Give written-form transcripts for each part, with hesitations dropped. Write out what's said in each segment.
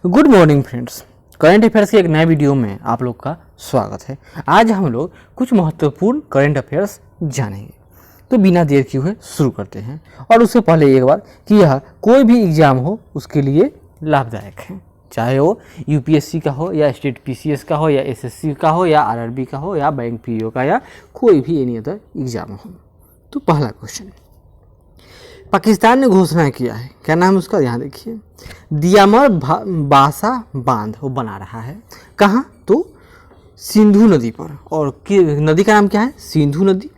Good morning friends. Current affairs के एक नए वीडियो में आप लोग का स्वागत है। आज हम लोग कुछ महत्वपूर्ण करंट अफेयर्स जानेंगे, तो बिना देर किए हुए शुरू करते हैं। और उससे पहले एक बार कि यह कोई भी एग्जाम हो उसके लिए लाभदायक है, चाहे वो यूपीएससी का हो या स्टेट पीसीएस का हो या एसएससी का हो या आरआरबी का हो या बैंक पीओ का या कोई भी एनी अदर एग्जाम हो। तो पहला क्वेश्चन, पाकिस्तान ने घोषणा किया है, क्या नाम है उसका, यहाँ देखिए, दियामर बासा बांध वो बना रहा है। कहाँ? तो सिंधु नदी पर। और नदी का नाम क्या है? सिंधु नदी।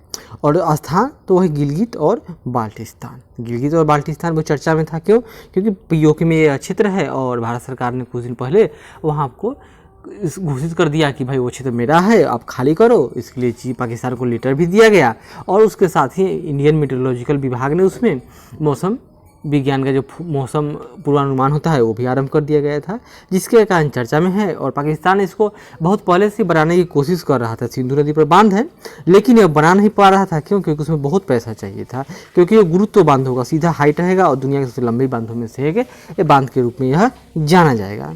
और स्थान तो वही गिलगित और बाल्टिस्तान। गिलगित और बाल्टिस्तान वो चर्चा में था, क्यों? क्योंकि पीओके में ये क्षेत्र है और भारत सरकार ने कुछ दिन पहले वहाँ आपको घोषित कर दिया कि भाई वो क्षेत्र मेरा है, आप खाली करो। इसके लिए पाकिस्तान को लेटर भी दिया गया और उसके साथ ही इंडियन मेट्रोलॉजिकल विभाग ने उसमें मौसम विज्ञान का जो मौसम पूर्वानुमान होता है वो भी आरंभ कर दिया गया था, जिसके कारण चर्चा में है। और पाकिस्तान इसको बहुत पहले से बनाने की कोशिश कर रहा था। सिंधु नदी पर बांध है, लेकिन ये बना नहीं पा रहा था। क्यों? क्योंकि उसमें बहुत पैसा चाहिए था, क्योंकि ये गुरुत्व बांध होगा, सीधा हाइट रहेगा और दुनिया के सबसे लंबे बांधों में से है कि ये बांध के रूप में यह जाना जाएगा।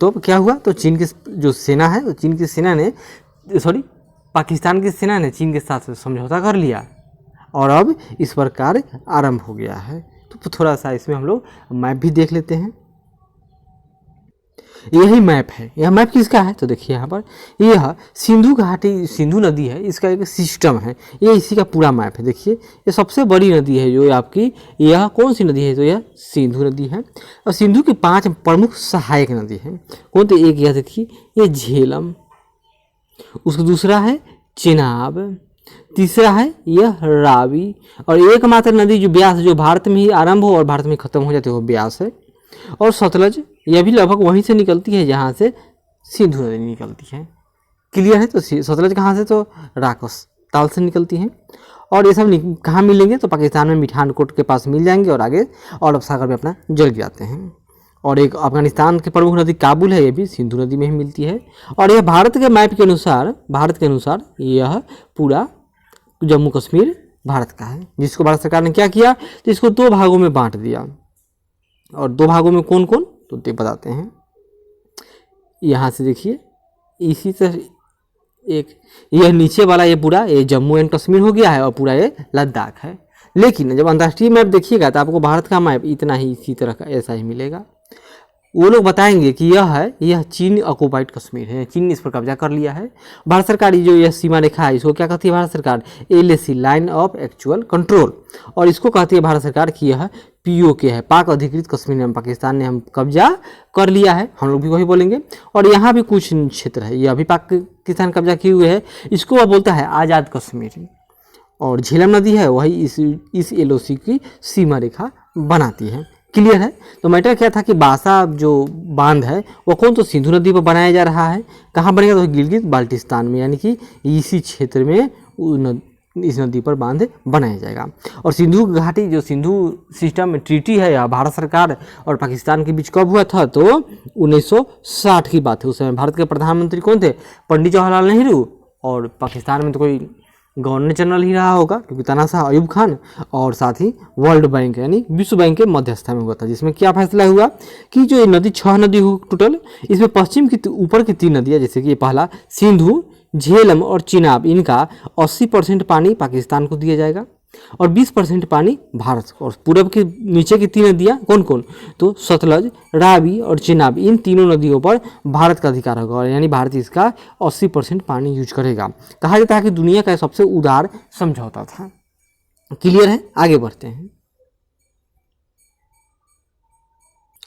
तो क्या हुआ? तो चीन की जो सेना है, चीन की सेना ने पाकिस्तान की सेना ने चीन के साथ समझौता कर लिया और अब इस पर कार्य आरंभ हो गया है। तो थोड़ा सा इसमें हम लोग मैप भी देख लेते हैं। यही मैप है। यह मैप किसका है? तो देखिए यहाँ पर यह सिंधु घाटी, सिंधु नदी है, इसका एक सिस्टम है। ये इसी का पूरा मैप है। देखिए ये सबसे बड़ी नदी है जो आपकी, यह कौन सी नदी है? तो यह सिंधु नदी है। और सिंधु की 5 प्रमुख सहायक नदी है। कौन? तो एक यह देखिए, ये झेलम, उसका दूसरा है चेनाब, तीसरा है यह रावी, और एकमात्र नदी जो ब्यास, जो भारत में ही आरंभ हो और भारत में खत्म हो जाती है, वो ब्यास है। और सतलज, यह भी लगभग वहीं से निकलती है जहाँ से सिंधु नदी निकलती है। क्लियर है? तो सतलज कहाँ से? तो राकस ताल से निकलती है। और ये सब कहाँ मिलेंगे? तो पाकिस्तान में मिठानकोट के पास मिल जाएंगे और आगे अरब सागर में अपना जल गिराते हैं। और एक अफगानिस्तान की प्रमुख नदी काबुल है, ये भी सिंधु नदी में ही मिलती है। और यह भारत के मैप के अनुसार यह पूरा जम्मू कश्मीर भारत का है, जिसको भारत सरकार ने क्या किया? तो इसको 2 भागों में बांट दिया। और 2 भागों में कौन कौन? तो ये बताते हैं। यहाँ से देखिए, इसी तरह एक यह नीचे वाला ये पूरा ये जम्मू एंड कश्मीर हो गया है और पूरा ये लद्दाख है। लेकिन जब अंतर्राष्ट्रीय मैप देखिएगा तो आपको भारत का मैप इतना ही, इसी तरह का ऐसा ही मिलेगा। वो लोग बताएंगे कि यह चीन ऑक्युपाइड कश्मीर है, चीन ने इस पर कब्जा कर लिया है। भारत सरकार जो यह सीमा रेखा है, इसको क्या कहती है भारत सरकार? LAC, line of actual control. और इसको कहती है भारत सरकार कि यह POK है, पाक अधिकृत कश्मीर में पाकिस्तान ने हम कब्जा कर लिया है, हम लोग भी वही बोलेंगे। और यहाँ भी कुछ क्षेत्र है, यह भी पाकिस्तान कब्जा किए हुए है, इसको वह बोलता है आज़ाद कश्मीर। और झेलम नदी है, वही इस LOC की सीमा रेखा बनाती है। क्लियर है? तो मैटर क्या था कि बासा जो बांध है वो कौन? तो सिंधु नदी पर बनाया जा रहा है। कहाँ बनेगा? तो गिलगित बाल्टिस्तान में, यानी कि इसी क्षेत्र में इस नदी पर बांध बनाया जाएगा। और सिंधु घाटी जो सिंधु सिस्टम में ट्रीटी है, या भारत सरकार और पाकिस्तान के बीच कब हुआ था? तो 1960 की बात है। उस समय भारत के प्रधानमंत्री कौन थे? पंडित जवाहरलाल नेहरू। और पाकिस्तान में तो कोई गवर्नर जनरल ही रहा होगा, क्योंकि तानाशाह अयूब खान। और साथ ही वर्ल्ड बैंक यानी विश्व बैंक के मध्यस्थता में हुआ था, जिसमें क्या फैसला हुआ कि जो ये नदी 6 नदी हो टोटल, इसमें पश्चिम की ऊपर की 3 नदियाँ, जैसे कि पहला सिंधु, झेलम और चिनाब, इनका 80% पानी पाकिस्तान को दिया जाएगा और 20% पानी भारत को। और पूरब के नीचे की 3 नदियाँ कौन कौन? तो सतलज, रावी और चिनाब, इन तीनों नदियों पर भारत का अधिकार होगा, और यानी भारत इसका 80% पानी यूज करेगा। कहा जाता है कि दुनिया का सबसे उदार समझौता था। क्लियर है? आगे बढ़ते हैं।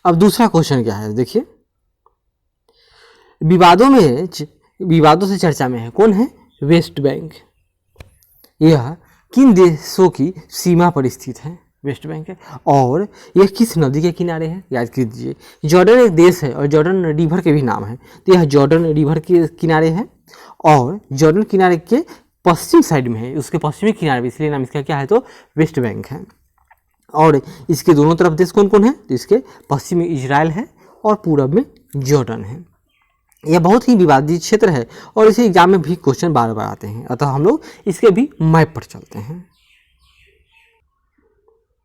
अब दूसरा क्वेश्चन क्या है, देखिए, विवादों से चर्चा में है, कौन है? West Bank. यह किन देशों की सीमा पर स्थित है? वेस्ट बैंक है। और यह किस नदी के किनारे है? याद कीजिए, जॉर्डन एक देश है और जॉर्डन रिवर के भी नाम है। तो यह जॉर्डन रिवर के किनारे है और जॉर्डन किनारे के पश्चिम साइड में है, उसके पश्चिमी किनारे, इसलिए नाम इसका क्या है? तो वेस्ट बैंक है। और इसके दोनों तरफ देश कौन कौन है? तो इसके पश्चिम में इजराइल है और पूरब में जॉर्डन है। यह बहुत ही विवादित क्षेत्र है और इसे एग्जाम में भी क्वेश्चन बार बार आते हैं, अतः हम लोग इसके भी मैप पर चलते हैं।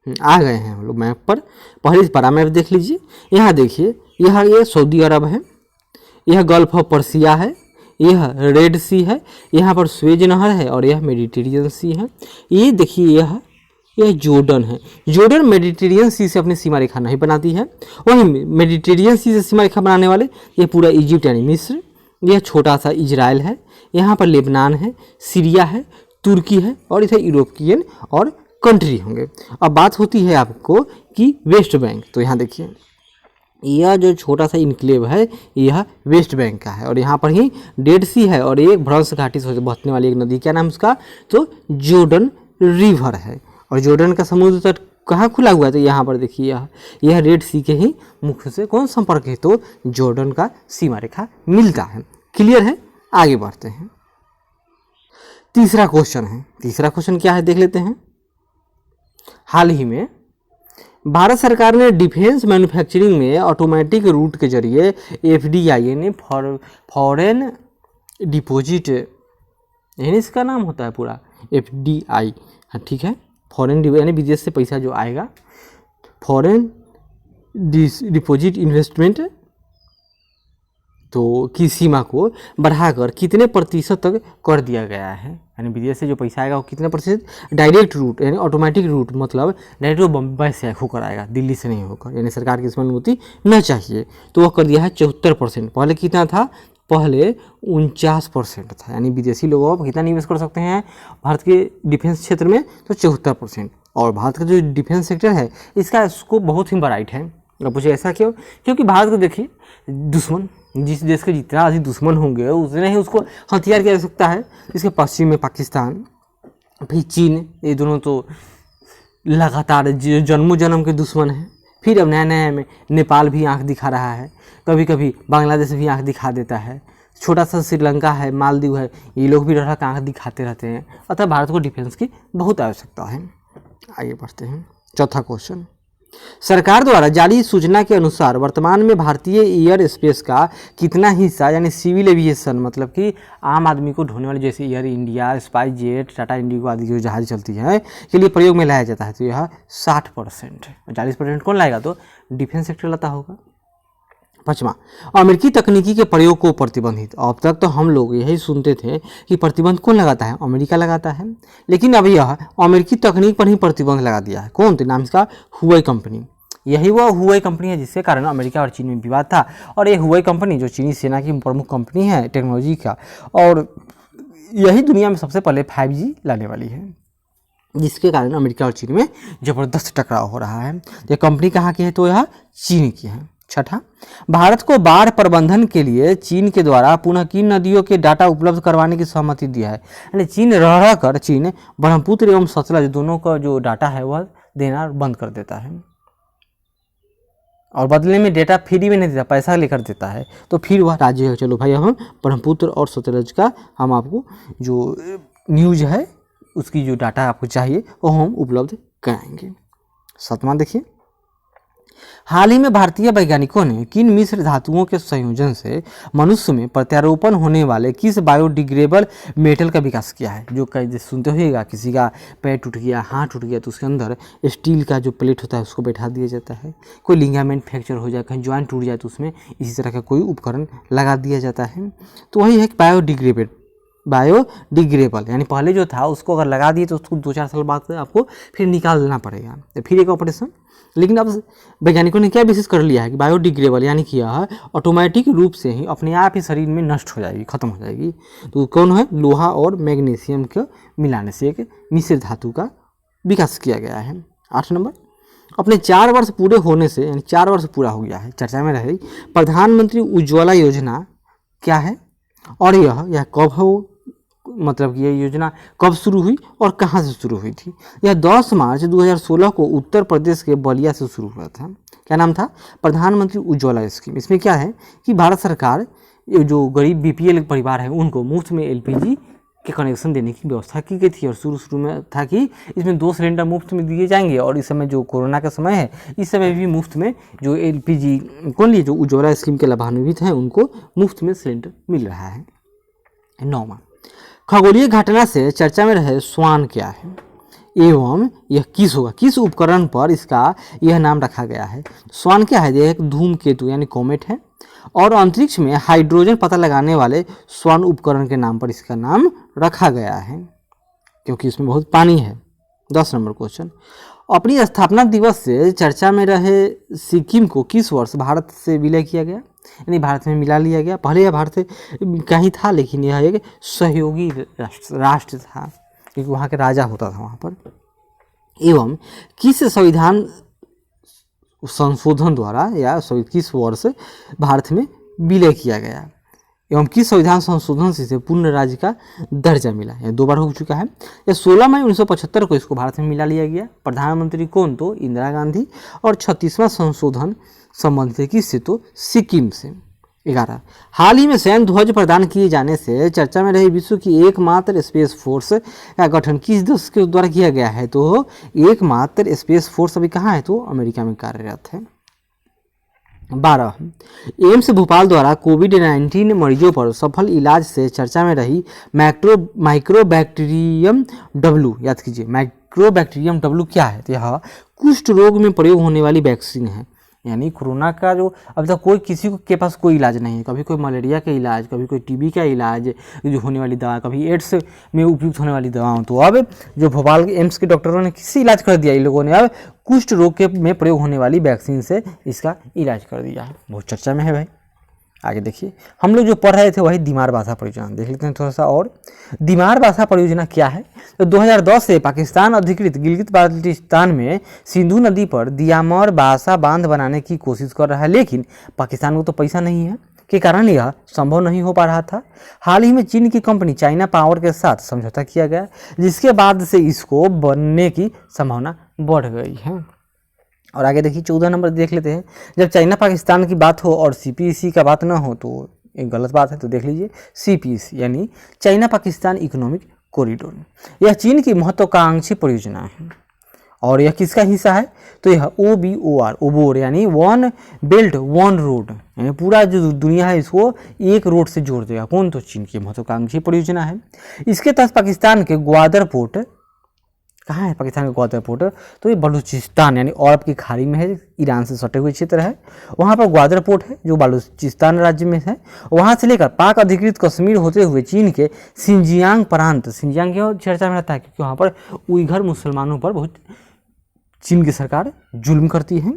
आ गए हैं हम लोग मैप पर। पहले इस बड़ा मैप देख लीजिए। यहाँ देखिए ये सऊदी अरब है, यह गल्फ ऑफ पर्सिया है, यह रेड सी है, यहाँ पर स्वेज नहर है और यह मेडिटेरियन सी है। ये देखिए यह जॉर्डन है। जॉर्डन मेडिटेरियन सी से अपनी सीमा रेखा नहीं बनाती है। वहीं मेडिटेरियन सी से सीमा रेखा बनाने वाले ये पूरा इजिप्ट यानी मिस्र, यह छोटा सा इजराइल है, यहाँ पर लेबनान है, सीरिया है, तुर्की है और इधर यूरोपियन और कंट्री होंगे। अब बात होती है आपको कि वेस्ट बैंक, तो यहाँ देखिए यह जो छोटा सा इनक्लेव है यह वेस्ट बैंक का है और यहाँ पर ही डेड सी है और एक भ्रंश घाटी से बहने वाली एक नदी, क्या नाम उसका, तो जॉर्डन रिवर है। और जॉर्डन का समुद्र तट कहाँ खुला हुआ है, तो यहाँ पर देखिए यह रेड सी के ही मुख से कौन संपर्क है, तो जॉर्डन का सीमा रेखा मिलता है। क्लियर है, आगे बढ़ते हैं। तीसरा क्वेश्चन है, तीसरा क्वेश्चन क्या है देख लेते हैं। हाल ही में भारत सरकार ने डिफेंस मैन्युफैक्चरिंग में ऑटोमेटिक रूट के जरिए FDI यानी फॉरेन डिपॉजिट, यानी इसका नाम होता है पूरा FDI, ठीक है, फॉरेन यानी विदेश से पैसा जो आएगा, फॉरेन डिपॉजिट इन्वेस्टमेंट, तो की सीमा को बढ़ाकर कितने प्रतिशत तक कर दिया गया है, यानी विदेश से जो पैसा आएगा वो कितने प्रतिशत, डायरेक्ट रूट यानी ऑटोमेटिक रूट, मतलब डायरेक्ट वो बम्बई से होकर आएगा, दिल्ली से नहीं होकर, यानी सरकार की इसमें अनुमति न चाहिए, तो वह कर दिया है 74%। पहले कितना था, पहले 49% था, यानी विदेशी लोगों को कितना निवेश कर सकते हैं भारत के डिफेंस क्षेत्र में, तो 74%। और भारत का जो डिफेंस सेक्टर है इसका स्कोप बहुत ही ब्राइट है। अब पूछे ऐसा क्यों, क्योंकि भारत को देखिए दुश्मन, जिस देश के जितना अधिक दुश्मन होंगे उतने ही उसको हथियार किया जा सकता है। इसके पश्चिम में पाकिस्तान, फिर चीन, ये दोनों तो लगातार जन्मों जन्म के दुश्मन हैं। फिर अब नया नया में नेपाल भी आंख दिखा रहा है, कभी कभी बांग्लादेश भी आंख दिखा देता है, छोटा सा श्रीलंका है, मालदीव है, ये लोग भी रह आंख दिखाते रहते हैं। अतः भारत को डिफेंस की बहुत आवश्यकता है। आगे बढ़ते हैं। चौथा क्वेश्चन, सरकार द्वारा जारी सूचना के अनुसार वर्तमान में भारतीय एयर स्पेस का कितना हिस्सा, यानी सिविल एविएशन मतलब कि आम आदमी को ढोने वाले जैसे air India, spice jet, Tata Indigo आदि जो जहाज चलती है के लिए प्रयोग में लाया जाता है, तो यह 60% है। 40% कौन लाएगा, तो डिफेंस सेक्टर लाता होगा। पाँचवा, अमेरिकी तकनीकी के प्रयोग को प्रतिबंधित। अब तक तो हम लोग यही सुनते थे कि प्रतिबंध कौन लगाता है, अमेरिका लगाता है, लेकिन अब यह अमेरिकी तकनीक पर ही प्रतिबंध लगा दिया है। कौन, तो नाम इसका हुआई कंपनी। यही वह हुआई कंपनी है जिसके कारण अमेरिका और चीन में विवाद था। और ये हुआई कंपनी जो चीनी सेना की प्रमुख कंपनी है टेक्नोलॉजी का, और यही दुनिया में सबसे पहले 5G लाने वाली है, जिसके कारण अमेरिका और चीन में ज़बरदस्त टकराव हो रहा है। ये कंपनी कहाँ की है, तो यह चीन की है। छठा, भारत को बाढ़ प्रबंधन के लिए चीन के द्वारा पुनः किन नदियों के डाटा उपलब्ध करवाने की सहमति दिया है, यानी चीन रह कर चीन ब्रह्मपुत्र एवं सतलज दोनों का जो डाटा है वह देना बंद कर देता है, और बदले में डेटा फ्री में नहीं देता, पैसा लेकर देता है। तो फिर वह राज्य है, चलो भाई हम ब्रह्मपुत्र और सतलज का हम आपको जो न्यूज है उसकी जो डाटा आपको चाहिए वो हम उपलब्ध कराएंगे। सातवां देखिए, हाल ही में भारतीय वैज्ञानिकों ने किन मिश्र धातुओं के संयोजन से मनुष्य में प्रत्यारोपण होने वाले किस बायोडिग्रेडेबल मेटल का विकास किया है। जो कई सुनते होइएगा, किसी का पैर टूट गया, हाथ टूट गया, तो उसके अंदर स्टील का जो प्लेट होता है उसको बैठा दिया जाता है। कोई लिगामेंट फ्रैक्चर हो जाए, कहीं जॉइंट टूट जाए, तो उसमें इसी तरह का कोई उपकरण लगा दिया जाता है। तो वही है बायोडिग्रेडेबल, यानी पहले जो था उसको अगर लगा दिए तो उसको 2-4 साल बाद आपको फिर निकाल देना पड़ेगा, तो फिर एक ऑपरेशन। लेकिन अब वैज्ञानिकों ने क्या विशेष कर लिया है कि बायोडिग्रेडेबल, यानी कि यह ऑटोमेटिक रूप से ही अपने आप ही शरीर में नष्ट हो जाएगी, खत्म हो जाएगी। तो कौन है, लोहा और मैग्नीशियम के मिलाने से एक मिश्र धातु का विकास किया गया है। 8 नंबर, अपने 4 वर्ष पूरे होने से, यानी 4 वर्ष पूरा हो गया है, चर्चा में रही प्रधानमंत्री उज्ज्वला योजना क्या है और यह कब हो, मतलब कि यह योजना कब शुरू हुई और कहाँ से शुरू हुई थी। यह 10 मार्च 2016 को उत्तर प्रदेश के बलिया से शुरू हुआ था। क्या नाम था, प्रधानमंत्री उज्ज्वला स्कीम। इसमें क्या है कि भारत सरकार जो गरीब BPL परिवार है उनको मुफ्त में LPG के कनेक्शन देने की व्यवस्था की गई थी। और शुरू में था कि इसमें 2 सिलेंडर मुफ्त में दिए जाएंगे, और इस समय जो कोरोना का समय है इस समय भी मुफ्त में जो LPG कौन लिए, जो उज्ज्वला स्कीम के लाभान्वित हैं उनको मुफ्त में सिलेंडर मिल रहा है। 9वां, खगोलीय घटना से चर्चा में रहे स्वान क्या है। एवं यह किस होगा, किस उपकरण पर इसका यह नाम रखा गया है। स्वान क्या है, यह एक धूमकेतु यानी कॉमेट है, और अंतरिक्ष में हाइड्रोजन पता लगाने वाले स्वान उपकरण के नाम पर इसका नाम रखा गया है, क्योंकि इसमें बहुत पानी है। 10 नंबर क्वेश्चन, अपनी स्थापना दिवस से चर्चा में रहे सिक्किम को किस वर्ष भारत से विलय किया गया, यानी भारत में मिला लिया गया। पहले यह भारत का ही था, लेकिन यह एक सहयोगी राष्ट्र था, क्योंकि वहाँ के राजा होता था वहाँ पर। एवं किस संविधान संशोधन द्वारा या किस वर्ष भारत में विलय किया गया, एवं किस संविधान संशोधन से पूर्ण राज्य का दर्जा मिला। यह 2 बार हो चुका है। यह 16 मई 1975 को इसको भारत में मिला लिया गया। प्रधानमंत्री कौन, तो इंदिरा गांधी, और 36वां संशोधन संबंधित है किससे, तो सिक्किम से। 11, हाल ही में सैन्य ध्वज प्रदान किए जाने से चर्चा में रही विश्व की एकमात्र स्पेस फोर्स का गठन किस देश के द्वारा किया गया है, तो एकमात्र स्पेस फोर्स अभी कहाँ है, तो अमेरिका में कार्यरत है। 12, एम्स भोपाल द्वारा कोविड-19 मरीजों पर सफल इलाज से चर्चा में रही माइक्रोबैक्टीरियम डब्ल्यू, याद कीजिए माइक्रोबैक्टीरियम डब्ल्यू क्या है, तो यह कुष्ठ रोग में प्रयोग होने वाली वैक्सीन है। यानी कोरोना का जो अभी तक कोई किसी के पास कोई इलाज नहीं है, कभी कोई मलेरिया का इलाज, कभी कोई टीबी का इलाज जो होने वाली दवा, कभी एड्स में उपयुक्त होने वाली दवा, तो अब जो भोपाल के एम्स के डॉक्टरों ने किससे इलाज कर दिया, इन लोगों ने अब कुष्ठ रोग के में प्रयोग होने वाली वैक्सीन से इसका इलाज कर दिया है। बहुत चर्चा में है भाई। आगे देखिए, हम लोग जो पढ़ रहे थे वही दिमार बासा परियोजना, देख लेते हैं थोड़ा सा। और दिमार बासा परियोजना क्या है, तो 2010 से पाकिस्तान अधिकृत गिलगित बाल्टिस्तान में सिंधु नदी पर दियामर बासा बांध बनाने की कोशिश कर रहा है, लेकिन पाकिस्तान को तो पैसा नहीं है के कारण यह संभव नहीं हो पा रहा था। हाल ही में चीन की कंपनी चाइना पावर के साथ समझौता किया गया, जिसके बाद से इसको बनने की संभावना बढ़ गई है। और आगे देखिए 14 नंबर देख लेते हैं, जब चाइना पाकिस्तान की बात हो और सीपीईसी का बात ना हो तो एक गलत बात है, तो देख लीजिए सीपीईसी यानी चाइना पाकिस्तान इकोनॉमिक कॉरिडोर, यह चीन की महत्वाकांक्षी परियोजना है। और यह किसका हिस्सा है, तो यह ओबोर यानी वन बेल्ट वन रोड, यानी पूरा जो दुनिया है इसको एक रोड से जोड़ देगा। कौन, तो चीन की महत्वाकांक्षी परियोजना है। इसके तहत पाकिस्तान के ग्वादर पोर्ट, कहाँ है पाकिस्तान का ग्वादर पोर्ट, तो ये बलूचिस्तान यानी अरब की खाड़ी में है, ईरान से सटे हुए क्षेत्र है, वहाँ पर ग्वादर पोर्ट है जो बलूचिस्तान राज्य में है। वहाँ से लेकर पाक अधिकृत कश्मीर होते हुए चीन के सिंजियांग प्रांत, सिंजियांग की चर्चा में रहता है क्योंकि वहाँ पर उइघर मुसलमानों पर बहुत चीन की सरकार जुल्म करती है,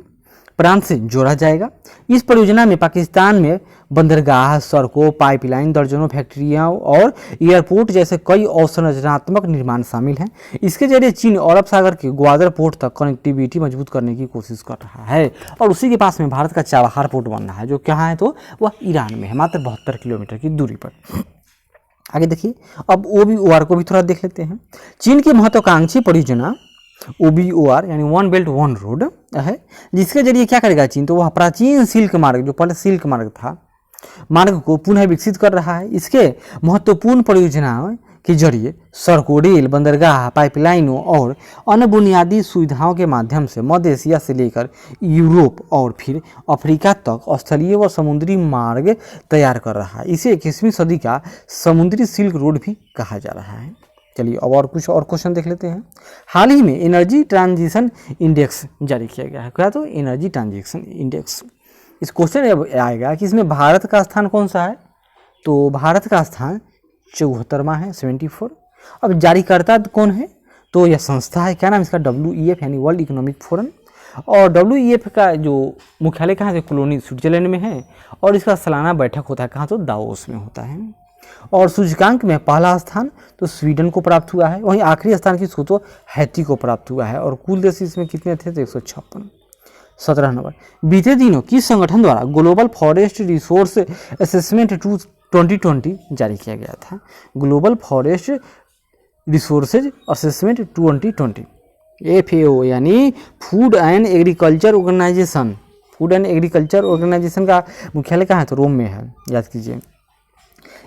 प्रांत से जोड़ा जाएगा। इस परियोजना में पाकिस्तान में बंदरगाह, सड़कों, पाइपलाइन, दर्जनों फैक्ट्रियां और एयरपोर्ट जैसे कई अवसंरचनात्मक निर्माण शामिल हैं। इसके जरिए चीन अरब सागर के ग्वादर पोर्ट तक कनेक्टिविटी मजबूत करने की कोशिश कर रहा है, और उसी के पास में भारत का चाबहार पोर्ट बन रहा है, जो कहाँ है, तो वह ईरान में है, मात्र 72 किलोमीटर की दूरी पर। आगे देखिए, अब OBOR को भी थोड़ा देख लेते हैं। चीन की महत्वाकांक्षी परियोजना OBOR यानी वन बेल्ट वन रोड है, जिसके जरिए क्या करेगा चीन, तो वह प्राचीन सिल्क मार्ग, जो पहले सिल्क मार्ग था, मार्ग को पुनः विकसित कर रहा है। इसके महत्वपूर्ण परियोजनाओं के जरिए सड़कों, रेल, बंदरगाह, पाइपलाइनों और अन्य बुनियादी सुविधाओं के माध्यम से मध्य एशिया से लेकर यूरोप और फिर अफ्रीका तक स्थलीय व समुद्री मार्ग तैयार कर रहा है। इसे 21वीं सदी का समुद्री सिल्क रोड भी कहा जा रहा है। चलिए अब और कुछ और क्वेश्चन देख लेते हैं। हाल ही में एनर्जी ट्रांजिशन इंडेक्स जारी किया गया है, क्या, तो एनर्जी ट्रांजिशन इंडेक्स। इस क्वेश्चन आएगा कि इसमें भारत का स्थान कौन सा है, तो भारत का स्थान 74वां है, 74। अब जारीकर्ता कौन है, तो यह संस्था है, क्या नाम इसका, WEF यानी वर्ल्ड इकोनॉमिक फोरम। और WEF का जो मुख्यालय कहाँ है, कोलोनी स्विट्जरलैंड में है, और इसका सालाना बैठक होता है कहाँ, तो दावोस में होता है। और सूचकांक में पहला स्थान तो स्वीडन को प्राप्त हुआ है, वहीं आखिरी स्थान किसको, तो हैती को प्राप्त हुआ है। और कुल देश इसमें कितने थे, तो 156। 17 नंबर, बीते दिनों किस संगठन द्वारा ग्लोबल फॉरेस्ट रिसोर्स असेसमेंट 2020 जारी किया गया था। Global Forest Resources Assessment 2020, FAO यानी Food and Agriculture Organization. Food and Agriculture Organization का मुख्यालय कहाँ है, तो रोम में है, याद कीजिए।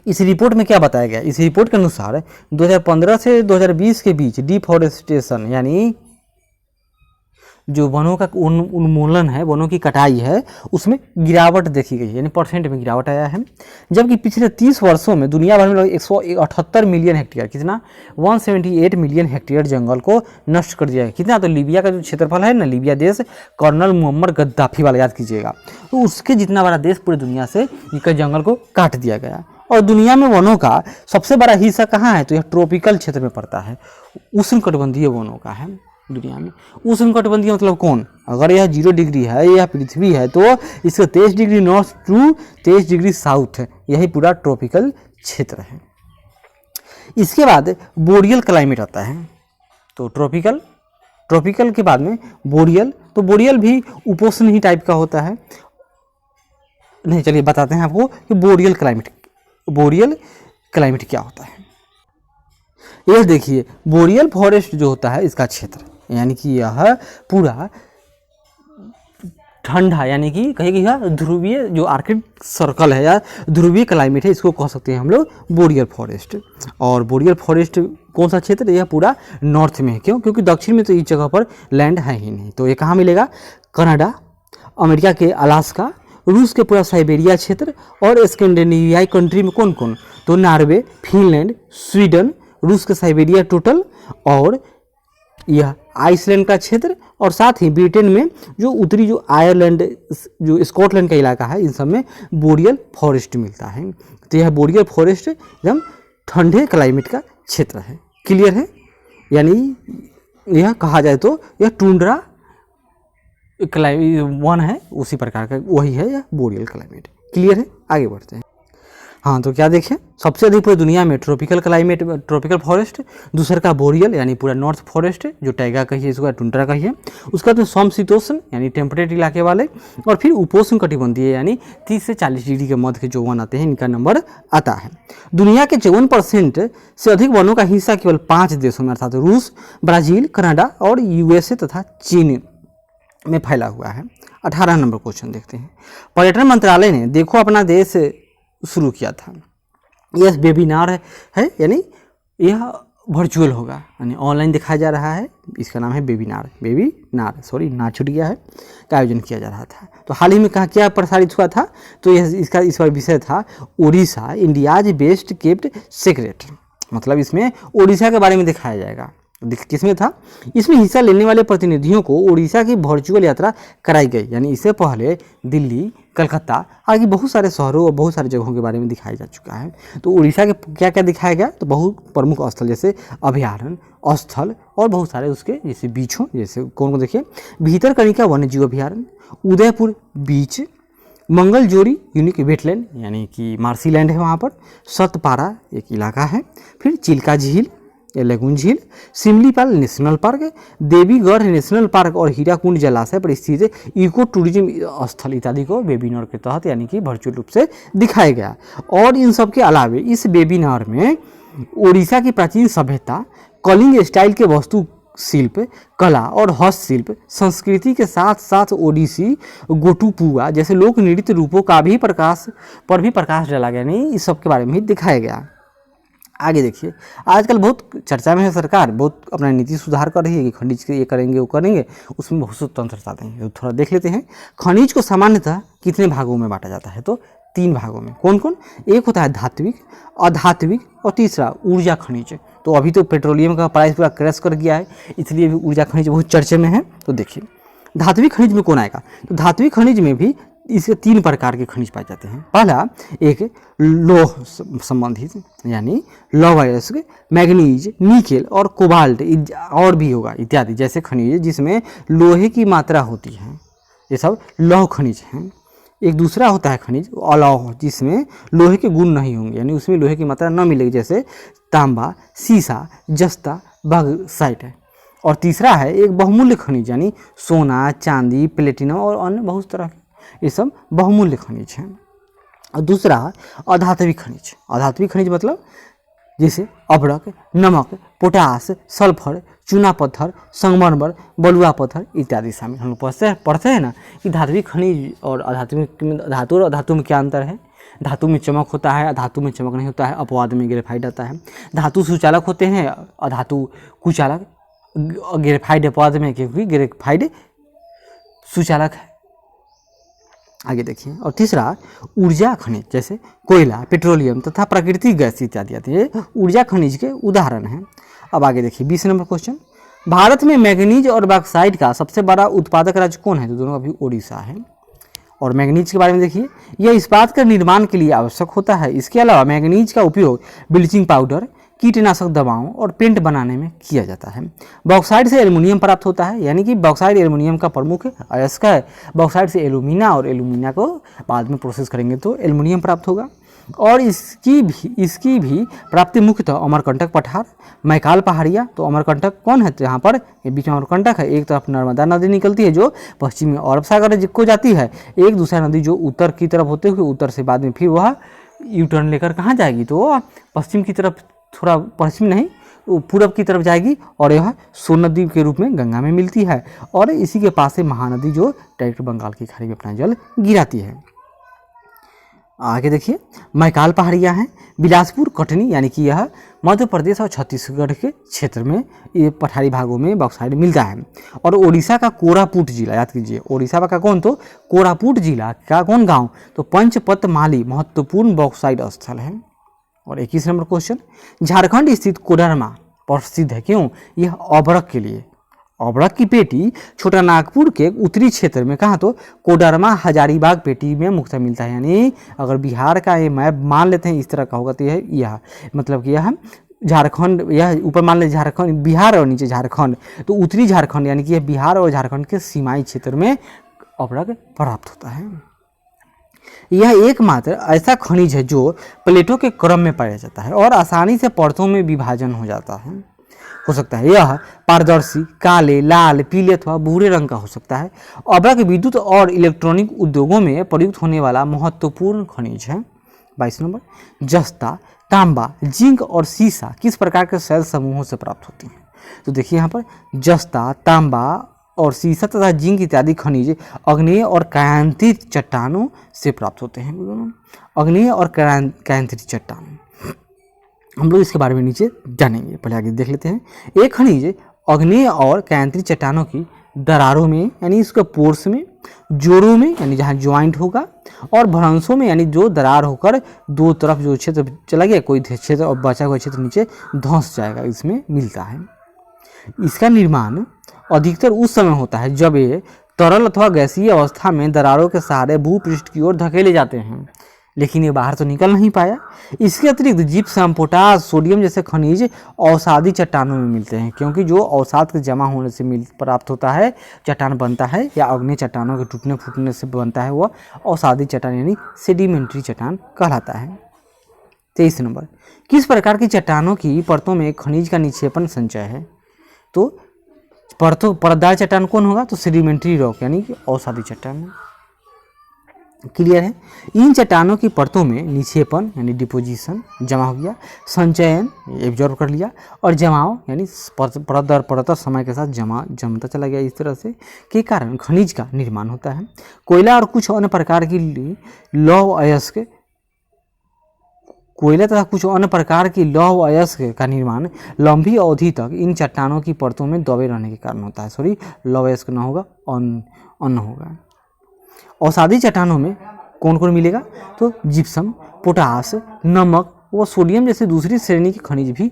इस रिपोर्ट में क्या बताया गया, इस रिपोर्ट के अनुसार 2015 से 2020 के बीच डिफॉरेस्टेशन यानी जो वनों का उन्मूलन है, वनों की कटाई है, उसमें गिरावट देखी गई है, यानी परसेंट में गिरावट आया है। जबकि पिछले 30 वर्षों में दुनिया भर में लगभग 178 मिलियन हेक्टेयर, कितना 178 मिलियन हेक्टेयर जंगल को नष्ट कर दिया है। कितना, तो लीबिया का जो क्षेत्रफल है ना, लीबिया देश कर्नल मुअम्मर गद्दाफी वाला, याद कीजिएगा, तो उसके जितना बड़ा देश पूरी दुनिया से इनका जंगल को काट दिया गया। और दुनिया में वनों का सबसे बड़ा हिस्सा कहाँ है, तो यह ट्रॉपिकल क्षेत्र में पड़ता है, उष्णकटिबंधीय वनों का है दुनिया में। उष्णकटिबंधीय मतलब कौन, अगर यह 0 डिग्री है, यह पृथ्वी है, तो इसका 23 degree north to 23 degree south है, यही पूरा ट्रॉपिकल क्षेत्र है। इसके बाद बोरियल क्लाइमेट आता है, तो ट्रॉपिकल के बाद में बोरियल, तो बोरियल भी उपोष्ण ही टाइप का होता है। नहीं, चलिए बताते हैं आपको कि बोरियल क्लाइमेट क्या होता है। यह देखिए, बोरियल फॉरेस्ट जो होता है इसका क्षेत्र, यानी कि यह पूरा ठंडा, यानी कि कहेगी यह ध्रुवीय जो आर्कटिक सर्कल है या ध्रुवीय क्लाइमेट है, इसको कह सकते हैं हम लोग बोरियल फॉरेस्ट। और बोरियल फॉरेस्ट कौन सा क्षेत्र, यह पूरा नॉर्थ में है। क्यों, क्योंकि दक्षिण में तो इस जगह पर लैंड है ही नहीं। तो ये कहाँ मिलेगा, कनाडा, अमेरिका के अलास्का, रूस के पूरा साइबेरिया क्षेत्र, और स्कैंडिनेवियाई कंट्री में कौन कौन, तो नॉर्वे, फिनलैंड, स्वीडन, रूस के साइबेरिया टोटल, और यह आइसलैंड का क्षेत्र, और साथ ही ब्रिटेन में जो उत्तरी जो आयरलैंड, जो स्कॉटलैंड का इलाका है, इन सब में बोरियल फॉरेस्ट मिलता है। तो यह बोरियल फॉरेस्ट एकदम ठंडे क्लाइमेट का क्षेत्र है। क्लियर है, यानी यह कहा जाए तो यह टुंड्रा वन है, उसी प्रकार का वही है यह बोरियल क्लाइमेट। क्लियर है, आगे बढ़ते हैं। हाँ, तो क्या देखें, सबसे अधिक पूरी दुनिया में ट्रॉपिकल क्लाइमेट, ट्रॉपिकल फॉरेस्ट, दूसरा का बोरियल यानी पूरा नॉर्थ फॉरेस्ट जो टैगा कहिए, इसको टुंड्रा कहिए, उसका तो समशीतोष्ण यानी टेम्परेट इलाके वाले, और फिर उपोष्ण कटिबंधीय यानी 30 से 40 डिग्री के मध्य के जो वन आते हैं, इनका नंबर आता है। दुनिया के 54% से अधिक वनों का हिस्सा केवल 5 देशों में, अर्थात रूस, ब्राज़ील, कनाडा और USA तथा चीन में फैला हुआ है। 18 नंबर क्वेश्चन देखते हैं। पर्यटन मंत्रालय ने देखो अपना देश शुरू किया था। यह वेबिनार है, यानी यह वर्चुअल होगा, यानी ऑनलाइन दिखाया जा रहा है। इसका नाम है वेबिनार, सॉरी ना छूट गया है, का आयोजन किया जा रहा था। तो हाल ही में कहाँ क्या प्रसारित हुआ था, तो यह इसका इस बार विषय था Orissa India's best kept secret, मतलब इसमें उड़ीसा के बारे में दिखाया जाएगा। किसमें था, इसमें हिस्सा लेने वाले प्रतिनिधियों को उड़ीसा की वर्चुअल यात्रा कराई गई, यानी इससे पहले दिल्ली, कलकत्ता आदि बहुत सारे शहरों और बहुत सारी जगहों के बारे में दिखाया जा चुका है। तो उड़ीसा के क्या क्या दिखाया गया, तो बहुत प्रमुख स्थल जैसे अभयारण्य स्थल और बहुत सारे उसके जैसे बीच हों, जैसे कौन को देखिए, भीतरकनिका वन्यजीव अभयारण्य, उदयपुर बीच, मंगलजोरी यूनिक वेटलैंड यानी कि मार्सीलैंड है वहाँ पर, सतपारा एक इलाका है, फिर चिल्का झील या लेगुन झील, सिमलीपाल नेशनल पार्क, देवीगढ़ नेशनल पार्क और हीराकुंड जलाशय पर स्थित इको टूरिज्म स्थल इत्यादि को वेबिनार के तहत यानी कि वर्चुअल रूप से दिखाया गया। और इन सब के अलावे इस वेबिनार में उड़ीसा की प्राचीन सभ्यता, कलिंग स्टाइल के वस्तु शिल्प, कला और हस्तशिल्प, संस्कृति के साथ साथ ओडिसी, गोटुपुआ जैसे लोक नृत्य रूपों का भी प्रकाश डाला गया, नहीं इस सब के बारे में ही दिखाया गया। आगे देखिए, आजकल बहुत चर्चा में है, सरकार बहुत अपना नीति सुधार कर रही है कि खनिज के ये करेंगे वो करेंगे, उसमें बहुत स्वतंत्रता देंगे। तो थोड़ा देख लेते हैं, खनिज को सामान्यतः कितने भागों में बांटा जाता है, तो 3 भागों में। कौन कौन, एक होता है धात्विक, अधात्विक और तीसरा ऊर्जा खनिज। तो अभी तो पेट्रोलियम का प्राइस पूरा क्रैश कर गया है, इसलिए भी ऊर्जा खनिज बहुत चर्चे में है। तो देखिए धात्विक खनिज में कौन आएगा, तो धात्विक खनिज में भी इसके 3 प्रकार के खनिज पाए जाते हैं। पहला एक लौह संबंधित यानी लौह अयस्क, मैग्नीज, निकेल और कोबाल्ट और भी होगा इत्यादि जैसे खनिज जिसमें लोहे की मात्रा होती है, ये सब लौह खनिज हैं। एक दूसरा होता है खनिज अलौह, जिसमें लोहे के गुण नहीं होंगे, यानी उसमें लोहे की मात्रा न मिलेगी, जैसे तांबा, सीसा, जस्ता, बॉक्साइट है। और तीसरा है एक बहुमूल्य खनिज यानी सोना, चांदी, प्लेटिनम और अन्य बहुत तरह के, ये सब बहुमूल्य खनिज हैं। और दूसरा अधात्विक खनिज। अधात्विक खनिज मतलब जैसे अभ्रक, नमक, पोटास, सल्फर, चूना पत्थर, संगमरमर, बलुआ पत्थर इत्यादि शामिल। हम लोग पढ़ते हैं ना कि धात्विक खनिज और अधात्विक में, धातु और अधातु में क्या अंतर है। धातु में चमक होता है, अधातु में चमक नहीं होता है, अपवाद में ग्रेफाइट आता है। धातु सुचालक होते हैं, अधातु कुचालक, ग्रेफाइट अपवाद में, क्योंकि ग्रेफाइट सुचालक है। आगे देखिए। और तीसरा, ऊर्जा खनिज जैसे कोयला, पेट्रोलियम तथा प्राकृतिक गैस इत्यादि आती है, ऊर्जा खनिज के उदाहरण हैं। अब आगे देखिए 20 नंबर क्वेश्चन, भारत में मैग्नीज और बॉक्साइट का सबसे बड़ा उत्पादक राज्य कौन है? तो दोनों अभी उड़ीसा है। और मैग्नीज के बारे में देखिए, यह इस्पात के निर्माण के लिए आवश्यक होता है। इसके अलावा मैग्नीज का उपयोग ब्लीचिंग पाउडर, कीटनाशक दवाओं और पेंट बनाने में किया जाता है। बॉक्साइट से एल्युमिनियम प्राप्त होता है, यानी कि बॉक्साइट एल्युमिनियम का प्रमुख अयस्क है। बॉक्साइट से एल्यूमिना, और एल्यूमिना को बाद में प्रोसेस करेंगे तो एल्युमिनियम प्राप्त होगा। और इसकी भी प्राप्ति मुख्यतः अमरकंटक पठार, मैकाल पहाड़ियाँ। तो अमरकंटक कौन है? तो यहाँ पर ये बीच में अमरकंटक है, एक तरफ नर्मदा नदी निकलती है जो पश्चिमी अरब सागर को जाती है, एक दूसरा नदी जो उत्तर की तरफ होते हुए उत्तर से बाद में फिर वह यू टर्न लेकर कहाँ जाएगी? तो पश्चिम की तरफ, थोड़ा पश्चिम नहीं पूरब की तरफ जाएगी, और यह सोन नदी के रूप में गंगा में मिलती है। और इसी के पास से महानदी जो डायरेक्ट बंगाल की खाड़ी में अपना जल गिराती है। आगे देखिए, मैकाल पहाड़ियाँ हैं, बिलासपुर, कटनी, यानी कि यह मध्य प्रदेश और छत्तीसगढ़ के क्षेत्र में ये पठारी भागों में बॉक्साइट मिलता है। और ओडिशा का कोरापुट जिला, याद कीजिए, ओडिशा का कौन? तो कोरापुट जिला का कौन गांव? तो पंचपत माली महत्वपूर्ण बॉक्साइट स्थल है। और 21 नंबर क्वेश्चन, झारखंड स्थित कोडरमा प्रसिद्ध है, क्यों? यह अबरक के लिए। अबरक की पेटी छोटा नागपुर के उत्तरी क्षेत्र में, कहाँ? तो कोडरमा हजारीबाग पेटी में मुख्यतः मिलता है। यानी अगर बिहार का ये मैप मान लेते हैं इस तरह का होगा तो यह मतलब कि यह झारखंड, यह ऊपर मान लेते झारखंड बिहार और नीचे झारखंड, तो उत्तरी झारखंड यानी कि यह बिहार और झारखंड के सीमाई क्षेत्र में अबरक प्राप्त होता है। यह एकमात्र ऐसा खनिज है जो प्लेटों के क्रम में पाया जाता है और आसानी से परतों में विभाजन हो सकता है। यह पारदर्शी, काले, लाल, पीले अथवा भूरे रंग का हो सकता है। अबरक विद्युत और इलेक्ट्रॉनिक उद्योगों में प्रयुक्त होने वाला महत्वपूर्ण खनिज है। 22 नंबर, जस्ता, तांबा, जिंक और सीसा किस प्रकार के सेल समूहों से प्राप्त होती हैं? तो देखिए यहाँ पर जस्ता, तांबा और सीसा तथा जिंक इत्यादि खनिज अग्नेय और कायांतित चट्टानों से प्राप्त होते हैं। अग्नेय और कायांतित चट्टान, हम लोग इसके बारे में नीचे जानेंगे, पहले आगे देख लेते हैं। एक खनिज अग्नेय और कायांतित चट्टानों की दरारों में, यानी इसके पोर्स में, जोड़ों में यानी जहाँ ज्वाइंट होगा, और भ्रंशों में यानी जो दरार होकर दो तरफ जो क्षेत्र चला गया, कोई क्षेत्र और बचा हुआ क्षेत्र नीचे धंस जाएगा, इसमें मिलता है। इसका निर्माण अधिकतर उस समय होता है जब ये तरल अथवा गैसीय अवस्था में दरारों के सहारे भूपृष्ठ की ओर धकेले जाते हैं, लेकिन ये बाहर तो निकल नहीं पाया। इसके अतिरिक्त जिप्सम, पोटास, सोडियम जैसे खनिज अवसादी चट्टानों में मिलते हैं, क्योंकि जो अवसाद के जमा होने से प्राप्त होता है, चट्टान बनता है, या अग्नि चट्टानों के टूटने फूटने से बनता है, वह अवसादी चट्टान यानी सेडिमेंट्री चट्टान कहलाता है। 23 नंबर, किस प्रकार की चट्टानों की परतों में खनिज का निक्षेपण संचय है? तो परतदार चट्टान कौन होगा? तो सेडिमेंट्री रॉक यानी कि अवसादी चट्टान। क्लियर है? इन चट्टानों की परतों में निक्षेपण यानी डिपोजिशन जमा हो गया, संचयन एब्जॉर्ब कर लिया, और जमाव यानी परत दर परत समय के साथ जमता चला गया, इस तरह से के कारण खनिज का निर्माण होता है। कोयला और कुछ अन्य प्रकार की लौह अयस्क, कोयला तथा कुछ अन्य प्रकार की लौह अयस्क का निर्माण लंबी अवधि तक इन चट्टानों की परतों में दबे रहने के कारण होता है। सॉरी, लौह अयस्क ना होगा, अन्न होगा। अवसादी चट्टानों में कौन कौन मिलेगा? तो जिप्सम, पोटास, नमक व सोडियम जैसे दूसरी श्रेणी के खनिज भी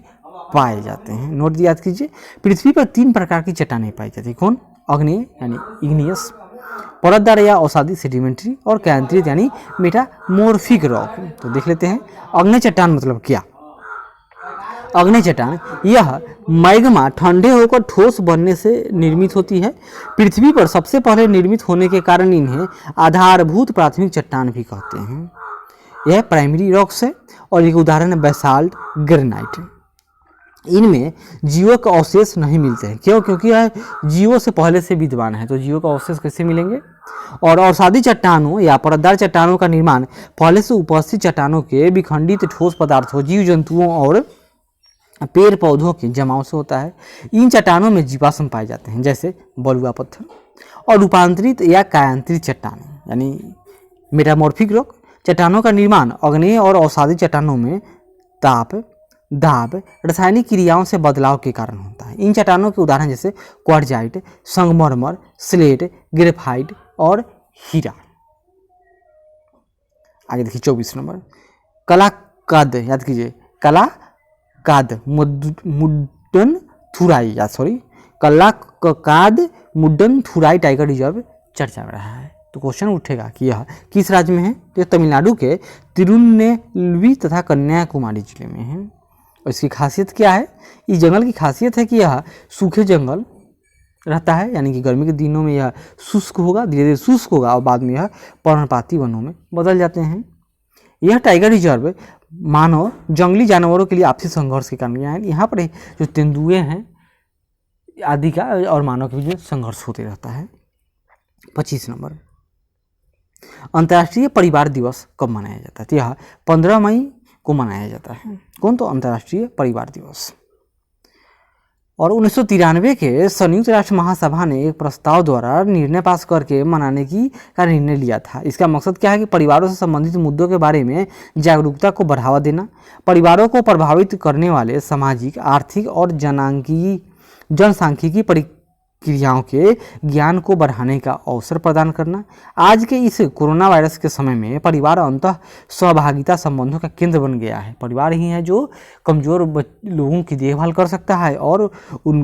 पाए जाते हैं। नोट याद कीजिए, पृथ्वी पर 3 प्रकार की चट्टानें पाई जाती है। कौन? अग्नेय यानी इग्नियस, परतदार या अवसादी सेडिमेंट्री, और कायांतरित यानी मेटामॉर्फिक रॉक। तो देख लेते हैं अग्नेय चट्टान मतलब क्या। अग्नेय चट्टान यह मैग्मा ठंडे होकर ठोस बनने से निर्मित होती है। पृथ्वी पर सबसे पहले निर्मित होने के कारण इन्हें आधारभूत प्राथमिक चट्टान भी कहते हैं। यह प्राइमरी रॉक्स है, और एक उदाहरण है बेसाल्ट, ग्रेनाइट। इनमें जीवों का अवशेष नहीं मिलते हैं। क्यों? क्योंकि यह जीवों से पहले से विद्यमान है, तो जीवों का अवशेष कैसे मिलेंगे? और अवसादी चट्टानों या परतदार चट्टानों का निर्माण पहले से उपस्थित चट्टानों के विखंडित ठोस पदार्थों, जीव जंतुओं और पेड़ पौधों के जमाव से होता है। इन चट्टानों में जीवाश्म पाए जाते हैं, जैसे बलुआ पत्थर, और रूपांतरित या कायांतरित चट्टान यानी मेटामॉर्फिक रॉक। चट्टानों का निर्माण अग्नेय और अवसादी चट्टानों में ताप, दाब रासायनिक क्रियाओं से बदलाव के कारण होता है। इन चट्टानों के उदाहरण जैसे क्वार्टजाइट, संगमरमर, स्लेट, ग्रेफाइट और हीरा। आगे देखिए 24 नंबर, कलाकद, याद कीजिए कलाकद मुड्डन थुराई, कलाकद मुड्डन थुराई टाइगर रिजर्व चर्चा में रहा है। तो क्वेश्चन उठेगा कि यह किस राज्य में है? तो तमिलनाडु के तिरुनेलवेली तथा कन्याकुमारी जिले में है। और इसकी खासियत क्या है? इस जंगल की खासियत है कि यह सूखे जंगल रहता है, यानी कि गर्मी के दिनों में यह शुष्क होगा, धीरे धीरे शुष्क होगा और बाद में यह पर्णपाती वनों में बदल जाते हैं। यह टाइगर रिजर्व मानव जंगली जानवरों के लिए आपसी संघर्ष के कारण यहाँ पर जो तेंदुए हैं आदि का और मानव के बीच संघर्ष होते रहता है। 25 नंबर, अंतर्राष्ट्रीय परिवार दिवस कब मनाया जाता है? तो यह 15 मई को मनाया जाता है। कौन? तो अंतर्राष्ट्रीय परिवार दिवस। और 1993 के संयुक्त राष्ट्र महासभा ने एक प्रस्ताव द्वारा निर्णय पास करके मनाने का निर्णय लिया था। इसका मकसद क्या है कि परिवारों से संबंधित मुद्दों के बारे में जागरूकता को बढ़ावा देना, परिवारों को प्रभावित करने वाले सामाजिक, आर्थिक और जनसांख्यिकी प्रक्रियाओं के ज्ञान को बढ़ाने का अवसर प्रदान करना। आज के इस कोरोना वायरस के समय में परिवार अंतः सहभागिता संबंधों का केंद्र बन गया है। परिवार ही है जो कमजोर लोगों की देखभाल कर सकता है और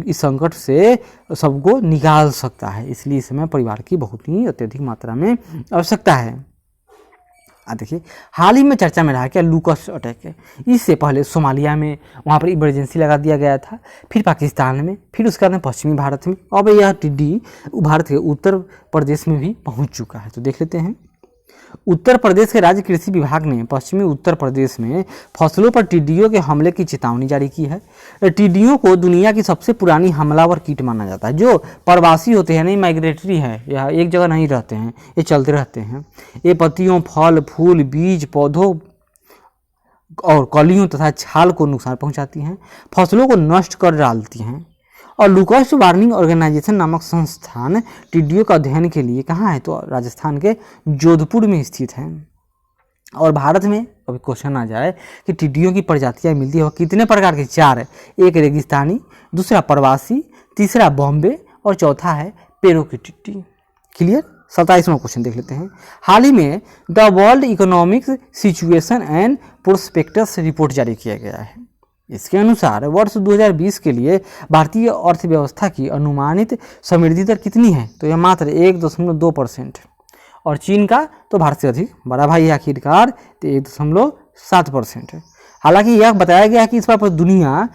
इस संकट से सबको निकाल सकता है। इसलिए इस समय परिवार की बहुत ही अत्यधिक मात्रा में आवश्यकता है। देखिए हाल ही में चर्चा में रहा क्या? लूकस अटैक है। इससे पहले सोमालिया में वहाँ पर इमरजेंसी लगा दिया गया था, फिर पाकिस्तान में, फिर उसके बाद पश्चिमी भारत में, अब यह टिड्डी भारत के उत्तर प्रदेश में भी पहुँच चुका है। तो देख लेते हैं। उत्तर प्रदेश के राज्य कृषि विभाग ने पश्चिमी उत्तर प्रदेश में फसलों पर टिड्डियों के हमले की चेतावनी जारी की है। टिड्डियों को दुनिया की सबसे पुरानी हमलावर कीट माना जाता है, जो प्रवासी होते हैं, नहीं माइग्रेटरी है, यह एक जगह नहीं रहते हैं, ये चलते रहते हैं। ये पत्तियों, फल, फूल, बीज, पौधों और कलियों तथा छाल को नुकसान पहुंचाती हैं, फसलों को नष्ट कर डालती हैं। और लूकस वार्निंग ऑर्गेनाइजेशन नामक संस्थान टिड्डियों का अध्ययन के लिए कहाँ है? तो राजस्थान के जोधपुर में स्थित है। और भारत में अभी क्वेश्चन आ जाए कि टिड्डियों की प्रजातियां मिलती है, वह कितने प्रकार के? 4 है। एक रेगिस्तानी, दूसरा प्रवासी, तीसरा बॉम्बे और चौथा है पेरू की टिड्डी। क्लियर? 27वां क्वेश्चन देख लेते हैं। हाल ही में the world economic situation and prospectus report जारी किया गया है। इसके अनुसार वर्ष 2020 के लिए भारतीय अर्थव्यवस्था की अनुमानित समृद्धि दर कितनी है? तो यह मात्र 1.2%। और चीन का तो भारत से अधिक बड़ा भाई आखिरकार, तो 1.7% है। हालांकि यह बताया गया है कि इस बार दुनिया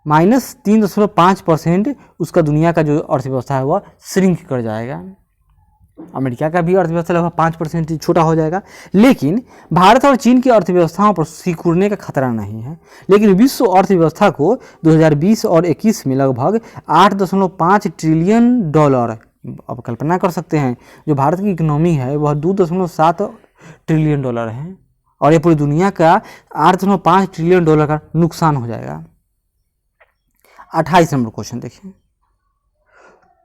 माइनस 3.5% उसका दुनिया का जो अर्थव्यवस्था है वह श्रिंक कर जाएगा। अमेरिका का भी अर्थव्यवस्था लगभग 5% छोटा हो जाएगा। लेकिन भारत और चीन की अर्थव्यवस्थाओं पर सिकुड़ने का खतरा नहीं है। लेकिन विश्व अर्थव्यवस्था को 2020 और 21 में लगभग 8.5 ट्रिलियन डॉलर, अब कल्पना कर सकते हैं जो भारत की इकोनॉमी है वह 2.7 ट्रिलियन डॉलर है, और ये पूरी दुनिया का 8.5 ट्रिलियन डॉलर का नुकसान हो जाएगा। 28 नंबर क्वेश्चन देखिए।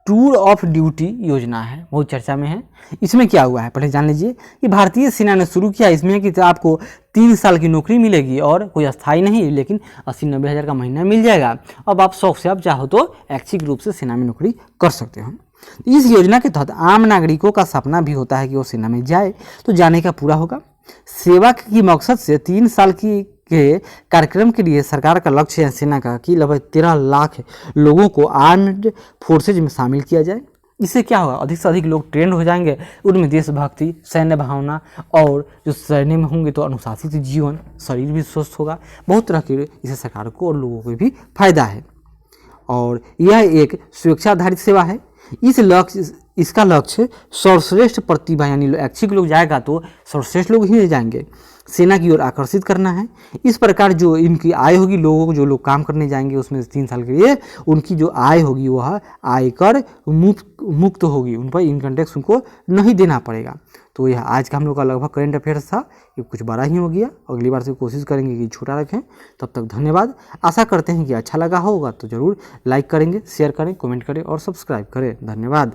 टूर ऑफ ड्यूटी योजना है, बहुत चर्चा में है। इसमें क्या हुआ है पहले जान लीजिए कि भारतीय सेना ने शुरू किया इसमें कि आपको 3 साल की नौकरी मिलेगी और कोई अस्थाई नहीं, लेकिन 80-90 हज़ार का महीना मिल जाएगा। अब आप शौक से आप चाहो तो ऐच्छिक रूप से सेना में नौकरी कर सकते हो। इस योजना के तहत आम नागरिकों का सपना भी होता है कि वो सेना में जाए, तो जाने का पूरा होगा। सेवा की मकसद से 3 साल के कार्यक्रम के लिए सरकार का लक्ष्य है सेना का कि लगभग 13 लाख लोगों को आर्म्ड फोर्सेज में शामिल किया जाए। इससे क्या होगा? अधिक से अधिक लोग ट्रेंड हो जाएंगे, उनमें देशभक्ति, सैन्य भावना, और जो सैन्य में होंगे तो अनुशासित जीवन, शरीर भी स्वस्थ होगा। बहुत तरह के इससे सरकार को और लोगों को भी फायदा है। और यह एक स्वेच्छा आधारित सेवा है। इसका लक्ष्य सर्वश्रेष्ठ प्रतिभा, यानी ऐच्छिक लोग जाएगा तो सर्वश्रेष्ठ लोग ही जाएंगे, सेना की ओर आकर्षित करना है। इस प्रकार जो इनकी आय होगी, लोगों को जो लोग काम करने जाएंगे उसमें 3 साल के लिए उनकी जो आय होगी वह आयकर मुक्त होगी, उन पर इनकम टैक्स उनको नहीं देना पड़ेगा। तो यह आज का हम लोग का लगभग करंट अफेयर्स था। ये कुछ बड़ा ही हो गया, अगली बार से कोशिश करेंगे कि छोटा रखें। तब तक धन्यवाद। आशा करते हैं कि अच्छा लगा होगा तो ज़रूर लाइक करेंगे, शेयर करें, कमेंट करें और सब्सक्राइब करें। धन्यवाद।